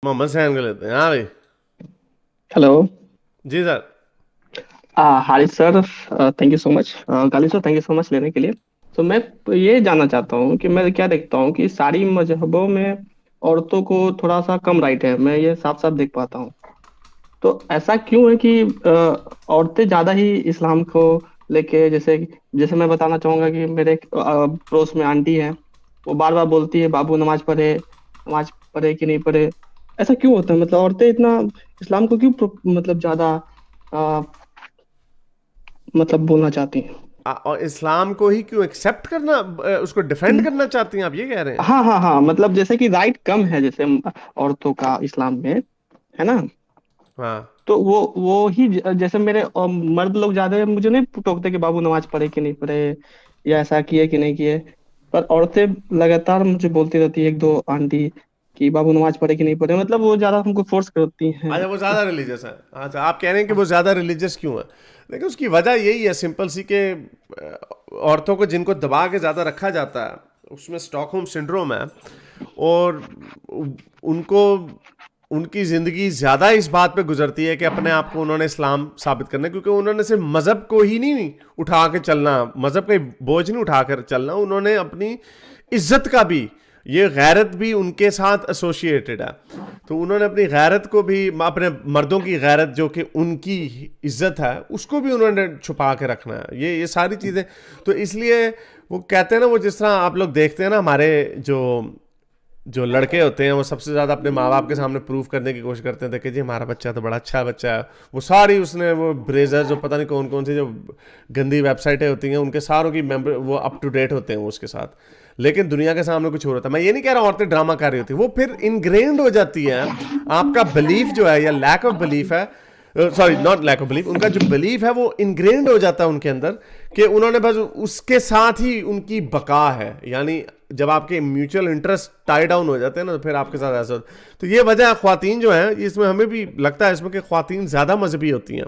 Mohammad San को लेते हैं। हाँ भाई। हेलो। जी sir. Haris sir, thank you so much. Ghalib sir, thank you so much लेने के लिए। तो मैं ये जानना चाहता हूँ कि मैं क्या देखता हूँ कि सारी मजहबों में औरतों को थोड़ा सा कम राइट है, मैं ये साफ साफ देख पाता हूँ। तो ऐसा क्यों है कि औरतें ज्यादा ही इस्लाम को लेके, जैसे जैसे मैं बताना चाहूंगा कि मेरे एक, पड़ोस में आंटी है। वो बार बार बोलती है, बाबू नमाज पढ़े कि नहीं पढ़े। ऐसा क्यों होता है? मतलब औरतें इतना इस्लाम को क्यों मतलब ज्यादा मतलब बोलना चाहती हैं। और इस्लाम को ही क्यों एक्सेप्ट करना, उसको डिफेंड करना चाहती हैं, आप ये कह रहे हैं? हाँ हाँ हाँ, मतलब जैसे कि राइट कम है जैसे औरतों का इस्लाम में, है ना। हाँ। तो वो ही जैसे मेरे मर्द लोग ज्यादा मुझे नहीं टोकते कि बाबू नमाज पढ़े कि नहीं पढ़े, या ऐसा किए कि नहीं किए। पर औरतें लगातार मुझे बोलती रहती है, एक दो आंटी, कि बाबू नमाज पढ़े कि नहीं पढ़े। मतलब वो ज्यादा हमको फोर्स करती हैं। अच्छा, वो ज़्यादा रिलीजियस है। अच्छा, आप कह रहे हैं कि वो ज़्यादा रिलीजियस क्यों है? देखिए, उसकी वजह यही है सिंपल सी कि औरतों को जिनको दबा के ज़्यादा रखा जाता है, उसमें स्टॉकहोम सिंड्रोम है। और उनको उनकी ज़िंदगी ज़्यादा इस बात पे गुजरती है कि अपने आप को उन्होंने इस्लाम साबित करना है, क्योंकि उन्होंने सिर्फ मज़हब को ही नहीं उठा के चलना, मज़हब का बोझ नहीं उठा कर चलना, उन्होंने अपनी इज्जत का भी, ये गैरत भी उनके साथ एसोसिएटेड है। तो उन्होंने अपनी गैरत को भी, अपने मर्दों की गैरत जो कि उनकी इज्जत है, उसको भी उन्होंने छुपा के रखना है। ये सारी चीज़ें, तो इसलिए वो कहते हैं ना, वो जिस तरह आप लोग देखते हैं ना, हमारे जो जो लड़के होते हैं वो सबसे ज़्यादा अपने माँ बाप के सामने प्रूव करने की कोशिश करते हैं, देखिए जी हमारा बच्चा तो बड़ा अच्छा बच्चा है। वो सारी उसने वो ब्रेजर, जो पता नहीं कौन कौन सी जो गंदी वेबसाइटें होती हैं, उनके सारों की मेंबर वो अप टू डेट होते हैं वो उसके साथ। लेकिन दुनिया के सामने कुछ और होता है। मैं ये नहीं कह रहा औरतें ड्रामा कर रही होती, वो फिर इनग्रेन्ड हो जाती है। आपका बिलीफ जो है या लैक ऑफ बिलीफ है, sorry not lack of belief, उनका जो बिलीफ है वो इनग्रेन्ड हो जाता है उनके अंदर, कि उन्होंने बस उसके साथ ही उनकी बका है। यानी जब आपके म्यूचुअल इंटरेस्ट टाई डाउन हो जाते हैं ना, तो फिर आपके साथ ऐसा होता है। तो ये वजह है, ख्वातीन जो है, इसमें हमें भी लगता है इसमें कि ख्वातीन ज़्यादा मजहबी होती हैं।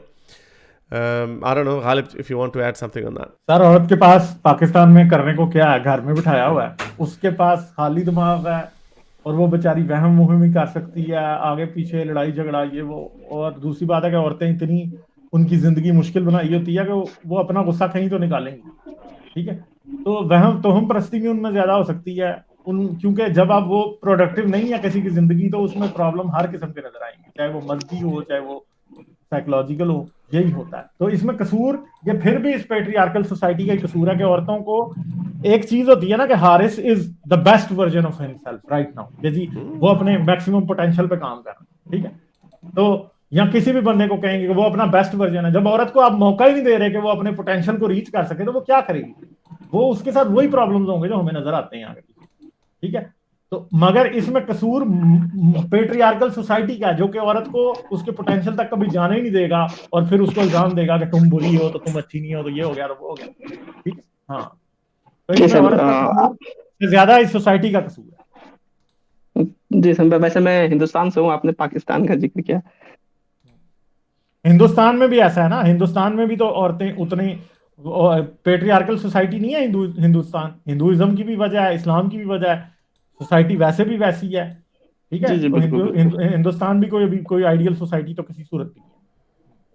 I don't know Ghalib, if you want to add something on that. Sir, औरत के पास पाकिस्तान में करने को क्या है? घर में बिठाया हुआ है, उसके पास खाली दिमाग है। और वो बेचारी वहम मुहिम ही कर सकती है, आगे पीछे लड़ाई झगड़ा ये वो। और दूसरी बात है कि औरतें इतनी, उनकी जिंदगी मुश्किल बनाई होती है कि वो अपना गुस्सा कहीं तो निकालेंगी। ठीक है। तो वहम तोहम परस्ती भी उनमें ज्यादा हो सकती है। क्योंकि जब आप वो प्रोडक्टिव नहीं है किसी की जिंदगी, तो उसमें प्रॉब्लम हर किस्म के नजर आएंगे, चाहे वो मजहबी हो चाहे वो साइकोलॉजिकल हो। यही होता है। तो इसमें कसूर, ये फिर भी इस पेट्रियार्कल सोसाइटी का ही कसूर है कि औरतों को एक चीज होती है ना कि Haris is the best version of himself right now, जी। वो अपने मैक्सिमम पोटेंशियल पे काम कर रहा है। ठीक है। तो या किसी भी बंदे को कहेंगे कि वो अपना बेस्ट वर्जन है, जब औरत को आप मौका ही नहीं दे रहे कि वो अपने पोटेंशियल को रीच कर सके, तो वो क्या करेगी? वो उसके साथ वही प्रॉब्लम्स होंगे जो हमें नजर आते हैं आगे पीछे। ठीक है। तो मगर इसमें कसूर पेट्रियार्कल सोसाइटी का है, जो कि औरत को उसके पोटेंशियल तक कभी जाने ही नहीं देगा, और फिर उसको इल्जाम देगा कि तुम बुरी हो, तो तुम अच्छी नहीं हो, तो ये हो गया, तो वो हो गया। ठीक है। हाँ। तो जी इसमें सर। औरत का कसूर से ज्यादा इस सोसाइटी का कसूर है। जी सर, वैसे मैं हिंदुस्तान से हूँ, आपने पाकिस्तान का जिक्र किया। हिंदुस्तान में भी ऐसा है ना, हिंदुस्तान में भी तो औरतें उतनी पेट्रियार्कल सोसाइटी नहीं है। हिंदुस्तान हिंदुइज्म की भी वजह है, इस्लाम की भी वजह है। सोसाइटी वैसे भी वैसी है। ठीक है। जी जी, तो बिल्कुल बिल्कुल। हिंदुस्तान भी कोई आइडियल सोसाइटी तो किसी सूरत की नहीं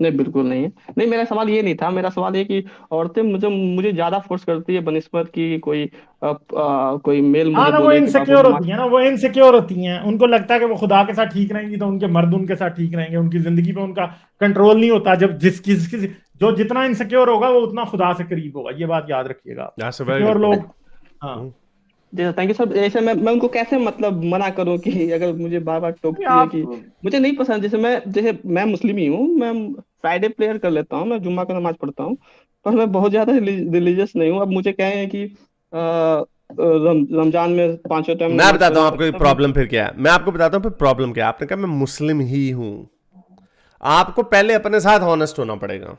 नहीं, बिल्कुल नहीं है। नहीं, मेरा सवाल ये नहीं था। मेरा सवाल ये कि औरतें मुझे मुझे ज्यादा फोर्स करती है बनिस्बत की कोई कोई मेल है। हाँ मुझे ना, वो बोले कि बाबू इनसिक्योर नमाज। होती है ना, वो इनसिक्योर होती हैं। उनको लगता है कि वो खुदा के साथ ठीक रहेंगी तो उनके मर्द उनके साथ ठीक रहेंगे, उनकी जिंदगी पे उनका कंट्रोल नहीं होता। जब जिसकी जो जितना इनसिक्योर होगा वो उतना खुदा से करीब होगा, ये बात याद रखिएगा आप। That's a very good secure point. लोग। हाँ। जी थैंक यू सर। ऐसे मैं उनको कैसे मतलब मना करूं कि अगर मुझे बार बार टोकती है आप कि मुझे नहीं पसंद। जैसे मैं मुस्लिम ही हूँ, मैं फ्राइडे प्रेयर कर लेता हूँ, मैं जुम्मा का नमाज पढ़ता हूँ। पर मैं बहुत ज्यादा रिलीजियस नहीं हूँ। अब मुझे कहें कि रमजान में पांचों टाइम मैं नमाज बताता पढ़ो हूँ तो आपको तब मैं। प्रॉब्लम फिर क्या है, मैं आपको बताता हूँ फिर प्रॉब्लम क्या है। आपने कहा मैं मुस्लिम ही हूं। आपको पहले अपने साथ ऑनेस्ट होना पड़ेगा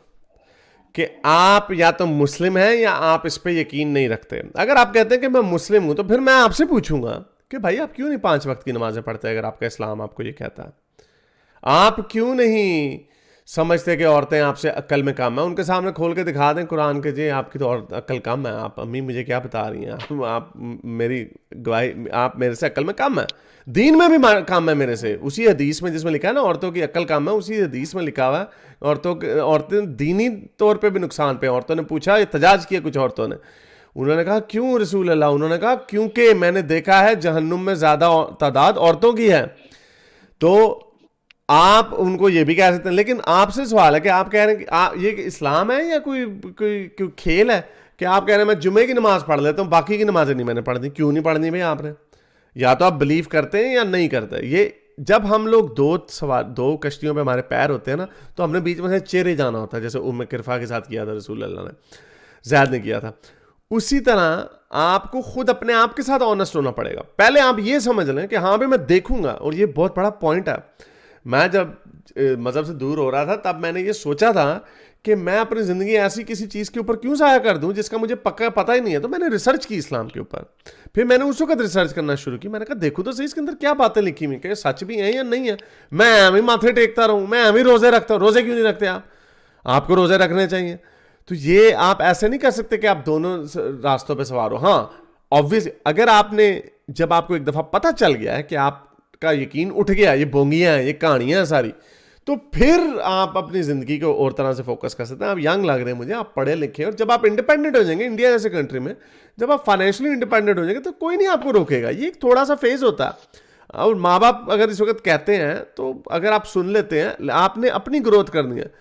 कि आप या तो मुस्लिम हैं या आप इस पे यकीन नहीं रखते। अगर आप कहते हैं कि मैं मुस्लिम हूं, तो फिर मैं आपसे पूछूंगा कि भाई आप क्यों नहीं 5 वक्त की नमाजें पढ़ते? अगर आपका इस्लाम आपको ये कहता है, आप क्यों नहीं समझते कि औरतें आपसे अक्ल में कम है, उनके सामने खोल के दिखा दें कुरान के, जी आपकी तो और अक्ल कम है, आप अम्मी मुझे क्या बता रही हैं, आप मेरी गवाही, आप मेरे से अक्ल में कम है, दीन में भी कम है मेरे से। उसी हदीस में जिसमें लिखा है ना औरतों की अक्ल कम है, उसी हदीस में लिखा हुआ है औरतें दीनी तौर पे भी नुकसान पे। औरतों ने पूछा, एहतजाज किया कुछ औरतों ने, उन्होंने कहा क्यों रसूल अल्लाह, उन्होंने कहा क्योंकि मैंने देखा है जहन्नुम में ज़्यादा तादाद औरतों की है। तो आप उनको ये भी कह सकते हैं, लेकिन आपसे सवाल है कि आप कह रहे हैं कि ये इस्लाम है या कोई खेल है कि आप कह रहे हैं मैं जुमे की नमाज पढ़ लेता हूँ, बाकी की नमाजें नहीं मैंने पढ़नी। क्यों नहीं पढ़नी भाई आपने? या तो आप बिलीव करते हैं या नहीं करते। ये जब हम लोग दो कश्तियों पे हमारे पैर होते हैं ना, तो हमने बीच में से चेरे जाना होता है, जैसे उम्मे किरफा के साथ किया था रसूल अल्लाह ने, ज़ैद ने किया था। उसी तरह आपको खुद अपने आप के साथ ऑनेस्ट होना पड़ेगा। पहले आप ये समझ लें कि हाँ भाई मैं देखूंगा, और ये बहुत बड़ा पॉइंट है। मैं जब मज़हब से दूर हो रहा था तब मैंने ये सोचा था कि मैं अपनी ज़िंदगी ऐसी किसी चीज़ के ऊपर क्यों ज़ाया कर दूं जिसका मुझे पक्का पता ही नहीं है। तो मैंने रिसर्च की इस्लाम के ऊपर, फिर मैंने उस वक्त रिसर्च करना शुरू की। मैंने कहा देखो तो सही इसके अंदर क्या बातें लिखी हुई, क्या सच भी हैं या नहीं है। मैं हमें माथे टेकता रहूँ, मैं हमें रोज़े रखता हूँ, रोज़े क्यों नहीं रखते आप? आपको रोज़े रखने चाहिए। तो ये आप ऐसे नहीं कर सकते कि आप दोनों रास्तों पर सवार हो। हाँ ऑब्वियस, अगर आपने, जब आपको एक दफ़ा पता चल गया है कि आपका यकीन उठ गया, ये बोंगियाँ हैं, ये कहानियाँ हैं सारी, तो फिर आप अपनी ज़िंदगी को और तरह से फोकस कर सकते हैं। आप यंग लग रहे हैं मुझे, आप पढ़े लिखे, और जब आप इंडिपेंडेंट हो जाएंगे, इंडिया जैसे कंट्री में जब आप फाइनेंशियली इंडिपेंडेंट हो जाएंगे तो कोई नहीं आपको रोकेगा। ये एक थोड़ा सा फेज होता है। और माँ बाप अगर इस वक्त कहते हैं तो अगर आप सुन लेते हैं, आपने अपनी ग्रोथ करनी है,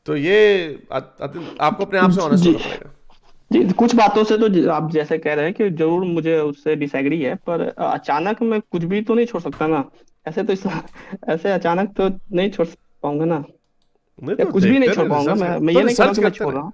तो ये आपको अपने आप से ऑनेस्ट होना पड़ेगा। जी, कुछ बातों से तो आप जैसे कह रहे हैं कि जरूर मुझे उससे डिसएग्री है, पर अचानक मैं कुछ भी तो नहीं छोड़ सकता ना। ऐसे तो ऐसे अचानक तो नहीं छोड़ पाऊंगा ना, नहीं या तो कुछ भी नहीं देखते छोड़ रहे, पाऊंगा। मैं तो ये नहीं कह रहा रिसर्च कि मैं करते छोड़ रहे। रहा हूँ।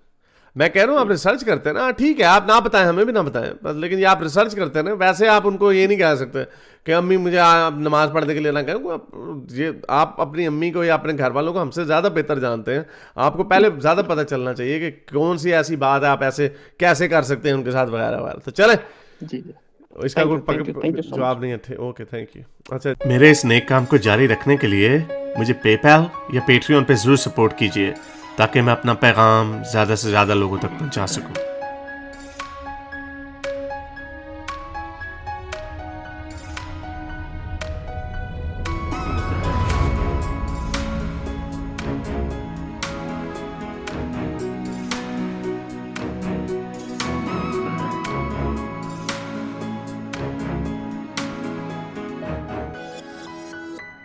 मैं कह रहा हूँ आप रिसर्च करते हैं ना, ठीक है, आप ना बताएं, हमें भी ना बताएं बस, लेकिन ये आप रिसर्च करते हैं ना। वैसे आप उनको ये नहीं कह सकते कि अम्मी मुझे आप नमाज पढ़ने के लिए ना कहें। ये आप अपनी अम्मी को या अपने घर वालों को हमसे ज़्यादा बेहतर जानते हैं। आपको पहले ज़्यादा पता चलना चाहिए कि कौन सी ऐसी बात है आप ऐसे कैसे कर सकते हैं उनके साथ वगैरह वगैरह। तो चले, जी जी, इसका कोई थैंक यू सो जवाब नहीं है। Okay, thank you. अच्छा, मेरे इस नेक काम को जारी रखने के लिए मुझे पेपैल या पेट्रियन पे ज़रूर सपोर्ट कीजिए, ताकि मैं अपना पैगाम ज़्यादा से ज़्यादा लोगों तक पहुंचा सकूं।